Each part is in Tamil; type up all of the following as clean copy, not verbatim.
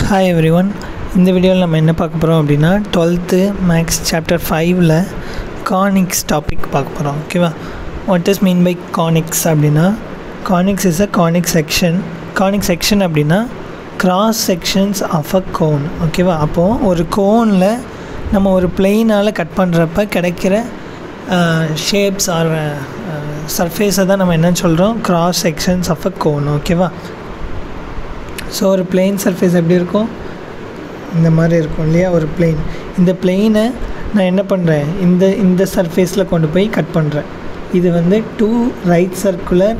Hi everyone. இந்த வீடியோவில் நம்ம என்ன பார்க்க போகிறோம் அப்படின்னா 12th மேக்ஸ் சாப்டர் 5ல் கானிக்ஸ் டாபிக் பார்க்க போகிறோம். ஓகேவா? What is mean by conics அப்படின்னா, conics is a conic section. Conic section அப்படின்னா cross sections of a cone. ஓகேவா? அப்போது ஒரு கோனில் நம்ம ஒரு பிளெயினால் கட் பண்ணுறப்ப கிடைக்கிற ஷேப்ஸ் ஆர் சர்ஃபேஸை தான் நம்ம என்ன சொல்கிறோம், cross sections of a cone. ஓகேவா? ஸோ ஒரு பிளெயின் சர்ஃபேஸ் எப்படி இருக்கும், இந்த மாதிரி இருக்கும் இல்லையா? ஒரு பிளெயின். இந்த பிளெயினை நான் என்ன பண்ணுறேன், இந்த சர்ஃபேஸில் கொண்டு போய் கட் பண்ணுறேன். இது வந்து 2 ரைட் சர்க்குலர்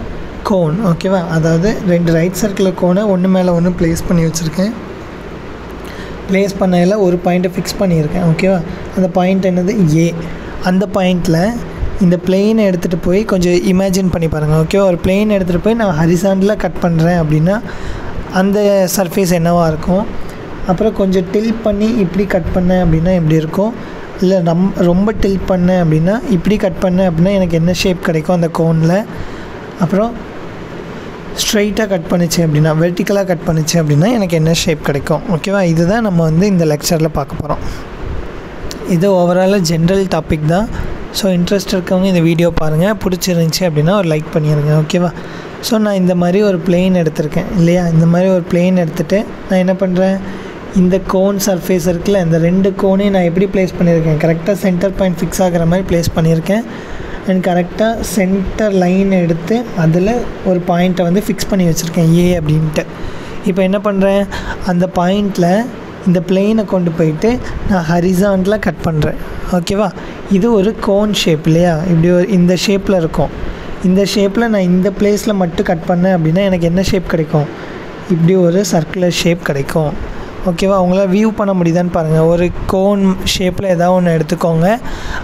கோன். ஓகேவா? அதாவது 2 ரைட் சர்க்குலர் கோனை ஒன்று மேலே ஒன்று ப்ளேஸ் பண்ணி வச்சுருக்கேன். ப்ளேஸ் பண்ணையில் ஒரு பாயிண்ட்டை ஃபிக்ஸ் பண்ணியிருக்கேன். ஓகேவா? அந்த பாயிண்ட் என்னது, ஏ. அந்த பாயிண்டில் இந்த பிளெயினை எடுத்துகிட்டு போய் கொஞ்சம் இமேஜின் பண்ணி பாருங்கள். ஓகேவா? ஒரு பிளெயின் எடுத்துகிட்டு போய் நான் ஹரிசாண்டலாக கட் பண்ணுறேன் அப்படின்னா அந்த சர்ஃபேஸ் என்னவாக இருக்கும். அப்புறம் கொஞ்சம் டில்ட் பண்ணி இப்படி கட் பண்ணேன் அப்படின்னா எப்படி இருக்கும், இல்லை ரொம்ப டில்ட் பண்ணேன் அப்படின்னா இப்படி கட் பண்ணேன் அப்படின்னா எனக்கு என்ன ஷேப் கிடைக்கும் அந்த கோனில். அப்புறம் ஸ்ட்ரைட்டாக கட் பண்ணிச்சு அப்படின்னா, வெர்டிக்கலாக கட் பண்ணிச்சு அப்படின்னா எனக்கு என்ன ஷேப் கிடைக்கும். ஓகேவா? இதுதான் நம்ம வந்து இந்த லெக்சரில் பார்க்க போகிறோம். இது ஓவராலாக ஜென்ரல் டாபிக் தான். ஸோ இன்ட்ரெஸ்ட் இருக்கவங்க இந்த வீடியோ பாருங்கள். பிடிச்சிருந்துச்சி அப்படின்னா ஒரு லைக் பண்ணிடுங்க. ஓகேவா? ஸோ நான் இந்த மாதிரி ஒரு பிளெயின் எடுத்திருக்கேன் இல்லையா? இந்த மாதிரி ஒரு பிளெயின் எடுத்துகிட்டு நான் என்ன பண்ணுறேன், இந்த கோன் சர்ஃபேஸ் இருக்குல்ல, இந்த 2 கோனையும் நான் எப்படி ப்ளேஸ் பண்ணியிருக்கேன், கரெக்டாக சென்டர் பாயிண்ட் ஃபிக்ஸ் ஆகிற மாதிரி ப்ளேஸ் பண்ணியிருக்கேன். அண்ட் கரெக்டாக சென்டர் லைன் எடுத்து அதில் ஒரு பாயிண்ட்டை வந்து ஃபிக்ஸ் பண்ணி வச்சுருக்கேன், ஏ அப்படின்ட்டு. இப்போ என்ன பண்ணுறேன், அந்த பாயிண்டில் இந்த பிளெயினை கொண்டு போயிட்டு நான் ஹரிசாண்டலாக கட் பண்ணுறேன். ஓகேவா? இது ஒரு கோன் ஷேப் இல்லையா? இப்படி ஒரு இந்த ஷேப்பில் இருக்கும். இந்த ஷேப்பில் நான் இந்த பிளேஸில் மட்டும் கட் பண்ணேன் அப்படின்னா எனக்கு என்ன ஷேப் கிடைக்கும், இப்படி ஒரு சர்க்குலர் ஷேப் கிடைக்கும். ஓகேவா? உங்களால் வியூ பண்ண முடியுதான்னு பாருங்கள். ஒரு கோன் ஷேப்பில் ஏதாவது ஒன்று எடுத்துக்கோங்க.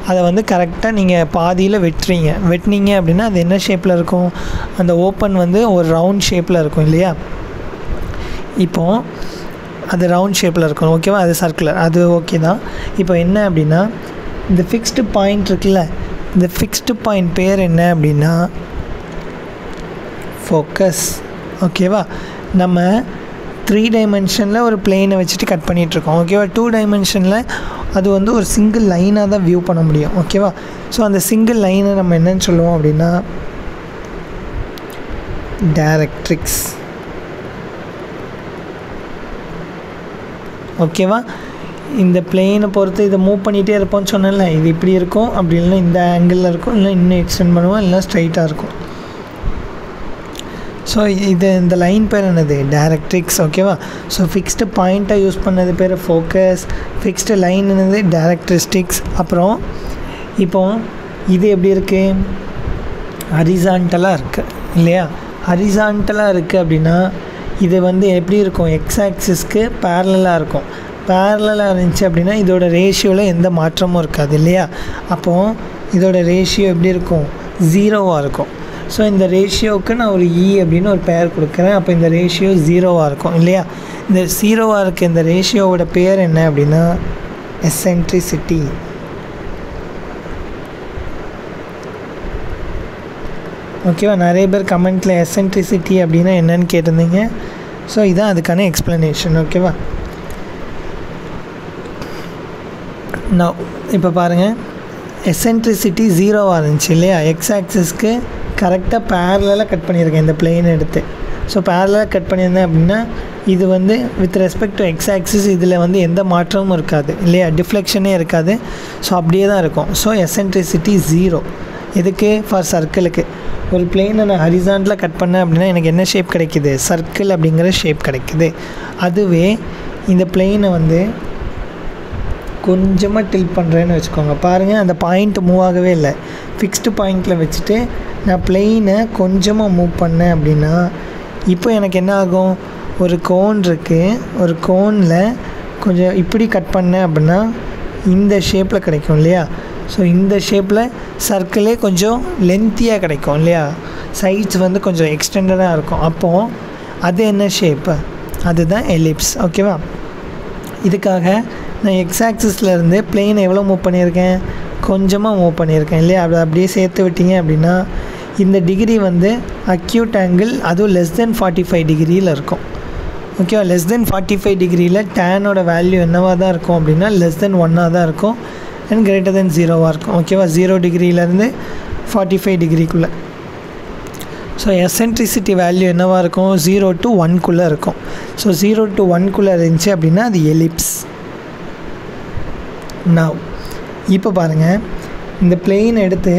அதை வந்து கரெக்டாக நீங்கள் பாதியில் வெட்டினீங்க அப்படின்னா அது என்ன ஷேப்பில் இருக்கும், அந்த ஓப்பன் வந்து ஒரு ரவுண்ட் ஷேப்பில் இருக்கும் இல்லையா? இப்போது அது ரவுண்ட் ஷேப்பில் இருக்கும். ஓகேவா? அது சர்க்குலர், அது ஓகே தான். இப்போ என்ன அப்படின்னா, இந்த ஃபிக்ஸ்டு பாயிண்ட் இருக்குல்ல, இந்த ஃபிக்ஸ்டு பாயிண்ட் பேர் என்ன அப்படின்னா ஃபோக்கஸ். ஓகேவா? நம்ம 3 டைமென்ஷனில் ஒரு பிளெயினை வச்சுட்டு கட் பண்ணிகிட்ருக்கோம். ஓகேவா? 2 டைமென்ஷனில் அது வந்து ஒரு சிங்கிள் லைனாக தான் வியூ பண்ண முடியும். ஓகேவா? ஸோ அந்த சிங்கிள் லைனை நம்ம என்னன்னு சொல்லுவோம் அப்படின்னா டைரக்ட்ரிக்ஸ். ஓகேவா? இந்த பிளெயினை பொறுத்து இதை மூவ் பண்ணிகிட்டே இருப்போம்னு சொன்னேன்ல, இது இப்படி இருக்கும், அப்படி இல்லைன்னா இந்த ஆங்கிளில் இருக்கும், இல்லை இன்னும் எக்ஸ்டெண்ட் பண்ணுவோம், இல்லைனா ஸ்ட்ரைட்டாக இருக்கும். ஸோ இந்த லைன் பேர் என்னது, டைரக்ட்ரிக்ஸ். ஓகேவா? ஸோ ஃபிக்ஸ்டு பாயிண்ட்டை யூஸ் பண்ணது பேர் ஃபோக்கஸ், ஃபிக்ஸ்டு லைன் என்னது டைரக்ட்ரிஸ்டிக்ஸ். அப்புறம் இப்போது இது எப்படி இருக்குது, ஹரிசாண்டலாக இருக்குது இல்லையா? ஹரிசாண்டலாக இருக்குது அப்படின்னா இது வந்து எப்படி இருக்கும், எக்ஸ் ஆக்சிஸ்க்கு பேரலாக இருக்கும். பேரலாக இருந்துச்சு அப்படின்னா இதோட ரேஷியோவில் எந்த மாற்றமும் இருக்காது இல்லையா? அப்போது இதோட ரேஷியோ எப்படி இருக்கும், 0வாக இருக்கும். ஸோ இந்த ரேஷியோவுக்கு நான் ஒரு அப்படின்னு ஒரு பேர் கொடுக்குறேன். அப்போ இந்த ரேஷியோ 0வாக இருக்கும் இல்லையா? இந்த 0வாக இருக்க இந்த ரேஷியோவோட பேர் என்ன அப்படின்னா எசென்ட்ரிசிட்டி. ஓகேவா? நிறைய பேர் கமெண்ட்டில் எசென்ட்ரிசிட்டி அப்படின்னா என்னன்னு கேட்டிருந்தீங்க. ஸோ இதுதான் அதுக்கான எக்ஸ்ப்ளனேஷன். ஓகேவா? நான் இப்போ பாருங்கள், எசென்ட்ரிசிட்டி 0வாக இருந்துச்சு இல்லையா? எக்ஸ் ஆக்சிஸ்க்கு கரெக்டாக பேரலாக கட் பண்ணியிருக்கேன் இந்த பிளெயினை எடுத்து. ஸோ பேரலாக கட் பண்ணியிருந்தேன் அப்படின்னா இது வந்து with respect to X axis இதில் வந்து எந்த மாற்றமும் இருக்காது இல்லையா? டிஃப்ளெக்ஷனே இருக்காது. ஸோ அப்படியே தான் இருக்கும். So eccentricity 0. எதுக்கு, ஃபார் சர்க்கிளுக்கு. ஒரு பிளெயினை நான் ஹரிசாண்டலாக கட் பண்ணேன் அப்படின்னா எனக்கு என்ன ஷேப் கிடைக்கிது, சர்க்கிள் அப்படிங்கிற ஷேப் கிடைக்கிது. அதுவே இந்த பிளெயினை வந்து கொஞ்சமாக டில்ட் பண்ணுறேன்னு வச்சுக்கோங்க. பாருங்கள், அந்த பாயிண்ட் மூவ் ஆகவே இல்லை. ஃபிக்ஸ்டு பாயிண்டில் வச்சுட்டு நான் பிளெயினை கொஞ்சமாக மூவ் பண்ணேன் அப்படின்னா இப்போ எனக்கு என்ன ஆகும், ஒரு கோன் இருக்குது, ஒரு கோனில் கொஞ்சம் இப்படி கட் பண்ணேன் அப்படின்னா இந்த ஷேப்பில் கிடைக்கும் இல்லையா? ஸோ இந்த ஷேப்பில் சர்க்கிளே கொஞ்சம் லென்த்தியாக கிடைக்கும் இல்லையா? சைட்ஸ் வந்து கொஞ்சம் எக்ஸ்டெண்டடாக இருக்கும். அப்போது அது என்ன ஷேப்பு, அதுதான் எலிப்ஸ். ஓகேவா? இதுக்காக நான் எக்ஸ் ஆக்சிஸ்லேருந்து பிளெயினை எவ்வளோ மூவ் பண்ணியிருக்கேன், கொஞ்சமாக மூவ் பண்ணியிருக்கேன் இல்லையா? அப்படியே சேர்த்து விட்டீங்க அப்படின்னா இந்த டிகிரி வந்து அக்யூட் ஆங்கிள், அதுவும் less than 45 டிகிரியில் இருக்கும். ஓகேவா. லெஸ் தென் 45 டிகிரியில் டேனோட வேல்யூ என்னவாக தான் இருக்கும் அப்படின்னா லெஸ் தென் 1ஆக தான் இருக்கும் அண்ட் கிரேட்டர் தென் 0வாக இருக்கும். ஓகேவா. 0 டிகிரியிலேருந்து 45 டிகிரிக்குள்ளே. ஸோ எசென்ட்ரிசிட்டி வேல்யூ என்னவாக இருக்கும் 0 to 1குள்ளே இருக்கும். ஸோ 0 to 1குள்ளே இருந்துச்சு அப்படின்னா அது எலிப்ஸ். நவ் இப்போ பாருங்கள், இந்த பிளெயின் எடுத்து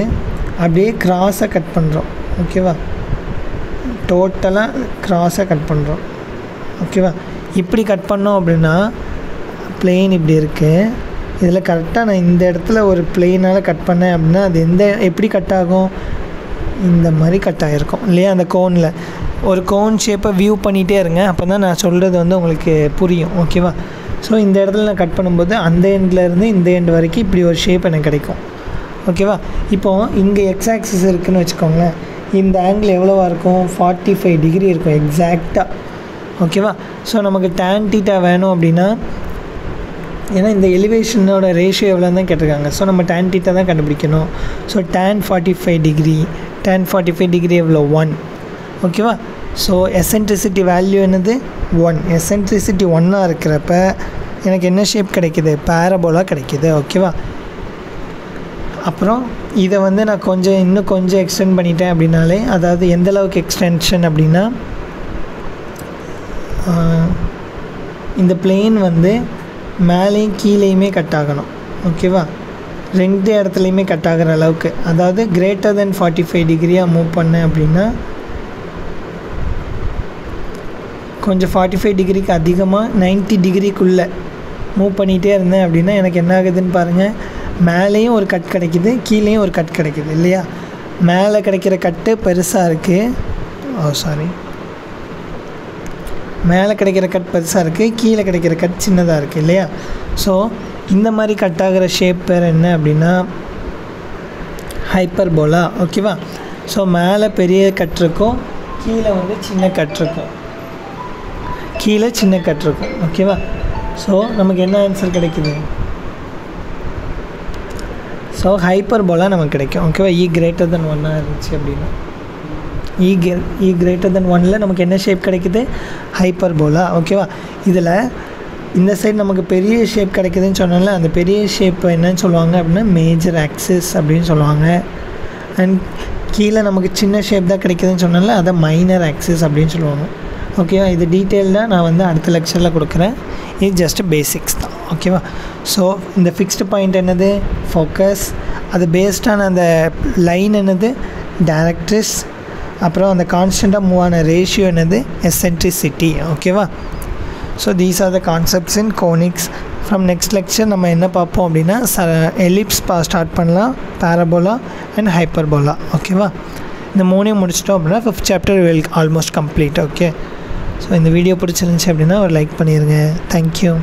அப்படியே கிராஸாக கட் பண்ணுறோம். ஓகேவா. டோட்டலாக கிராஸாக கட் பண்ணுறோம். ஓகேவா. இப்படி கட் பண்ணோம் அப்படின்னா பிளெயின் இப்படி இருக்குது. இதில் கரெக்டாக நான் இந்த இடத்துல ஒரு பிளெயினால் கட் பண்ணேன் அப்படின்னா அது எப்படி கட் ஆகும், இந்த மாதிரி கட் ஆகிருக்கும் இல்லையா. அந்த கோனில் ஒரு கோன் ஷேப்பை வியூ பண்ணிகிட்டே இருங்க, அப்போ தான் நான் சொல்கிறது வந்து உங்களுக்கு புரியும். ஓகேவா. ஸோ இந்த இடத்துல நான் கட் பண்ணும்போது அந்த எண்ட்லேருந்து இந்த எண்ட் வரைக்கும் இப்படி ஒரு ஷேப் எனக்கு கிடைக்கும். ஓகேவா. இப்போது இங்கே எக்ஸ் ஆக்சிஸ் இருக்குதுன்னு வச்சுக்கோங்களேன். இந்த ஆங்கிள் எவ்வளோவா இருக்கும் 45 டிகிரி இருக்கும் எக்ஸாக்டாக. ஓகேவா. ஸோ நமக்கு tan θ வேணும் அப்படின்னா, ஏன்னா இந்த எலிவேஷனோட ரேஷியோ எவ்வளோன்னு தான் கேட்டிருக்காங்க. ஸோ நம்ம tan θ தான் கண்டுபிடிக்கணும். So tan 45 degree, tan 45 degree எவ்வளோ 1. ஓகேவா. ஸோ எசென்ட்ரிசிட்டி வேல்யூ என்னது 1. எசென்ட்ரிசிட்டி 1ஆக இருக்கிறப்ப எனக்கு என்ன ஷேப் கிடைக்கிது, பேரபோலா கிடைக்கிது. ஓகேவா. அப்புறம் இதை வந்து நான் இன்னும் கொஞ்சம் எக்ஸ்டெண்ட் பண்ணிட்டேன் அப்படின்னாலே, அதாவது எந்தளவுக்கு எக்ஸ்டென்ஷன் அப்படின்னா, இந்த பிளேன் வந்து மேலேயும் கீழேயுமே கட் ஆகணும். ஓகேவா. 2 இடத்துலையுமே கட் ஆகிற அளவுக்கு, அதாவது கிரேட்டர் தென் 45 டிகிரியாக மூவ் பண்ணேன் அப்படின்னா, கொஞ்சம் 45 டிகிரிக்கு அதிகமாக 90 டிகிரிக்குள்ளே மூவ் பண்ணிகிட்டே இருந்தேன் அப்படின்னா எனக்கு என்ன ஆகுதுன்னு பாருங்கள். மேலேயும் ஒரு கட் கிடைக்கிது, கீழேயும் ஒரு கட் கிடைக்கிது இல்லையா. மேலே கிடைக்கிற கட்டு பெருசாக இருக்குது, மேலே கிடைக்கிற கட் பெருசாக இருக்குது, கீழே கிடைக்கிற கட் சின்னதாக இருக்குது இல்லையா. ஸோ இந்த மாதிரி கட் ஆகிற ஷேப் பேர் என்ன அப்படின்னா ஹைப்பர்போலா. ஓகேவா. ஸோ மேலே பெரிய கட் இருக்கும், கீழே வந்து சின்ன கட் இருக்கும், கீழே சின்ன கட் இருக்கும். ஓகேவா. ஸோ நமக்கு என்ன ஆன்சர் கிடைக்குது, ஸோ ஹைப்பர்போலா நமக்கு கிடைக்கும். ஓகேவா. E greater than 1ஆக இருந்துச்சு அப்படின்னா, E greater than 1ல் நமக்கு என்ன ஷேப் கிடைக்குது, ஹைப்பர்போலா. ஓகேவா. இதில் இந்த சைடு நமக்கு பெரிய ஷேப் கிடைக்குதுன்னு சொன்னால, அந்த பெரிய ஷேப் என்னன்னு சொல்லுவாங்க அப்படின்னா மேஜர் ஆக்சிஸ் அப்படின்னு சொல்லுவாங்க. அண்ட் கீழே நமக்கு சின்ன ஷேப் தான் கிடைக்குதுன்னு சொன்னால அதை மைனர் ஆக்சிஸ் அப்படின்னு சொல்லுவாங்க. ஓகேவா. இது டீட்டெயில்டாக நான் வந்து அடுத்த லெக்சரில் கொடுக்குறேன். இது ஜஸ்ட்டு பேசிக்ஸ் தான். ஓகேவா. ஸோ இந்த ஃபிக்ஸ்டு பாயிண்ட் என்னது ஃபோக்கஸ், அது பேஸ்டான அந்த லைன் என்னது டைரக்ட்ரிஸ், அப்புறம் அந்த கான்ஸ்டண்ட்டாக மூவ் ஆன ரேஷியோ என்னது எசென்ட்ரிசிட்டி. ஓகேவா. So these are the concepts in conics. From next lecture நம்ம என்ன பார்ப்போம் அப்படின்னா எலிப்ஸ் ஸ்டார்ட் பண்ணலாம், பேரபோலா அண்ட் ஹைப்பர்போலா. ஓகேவா. இந்த 3 முடிச்சிட்டோம் அப்படின்னா 5th chapter will almost complete. Okay. So இந்த வீடியோ பிடிச்சிருந்துச்சி அப்படின்னா ஒரு லைக் பண்ணிடுங்க. தேங்க்யூ.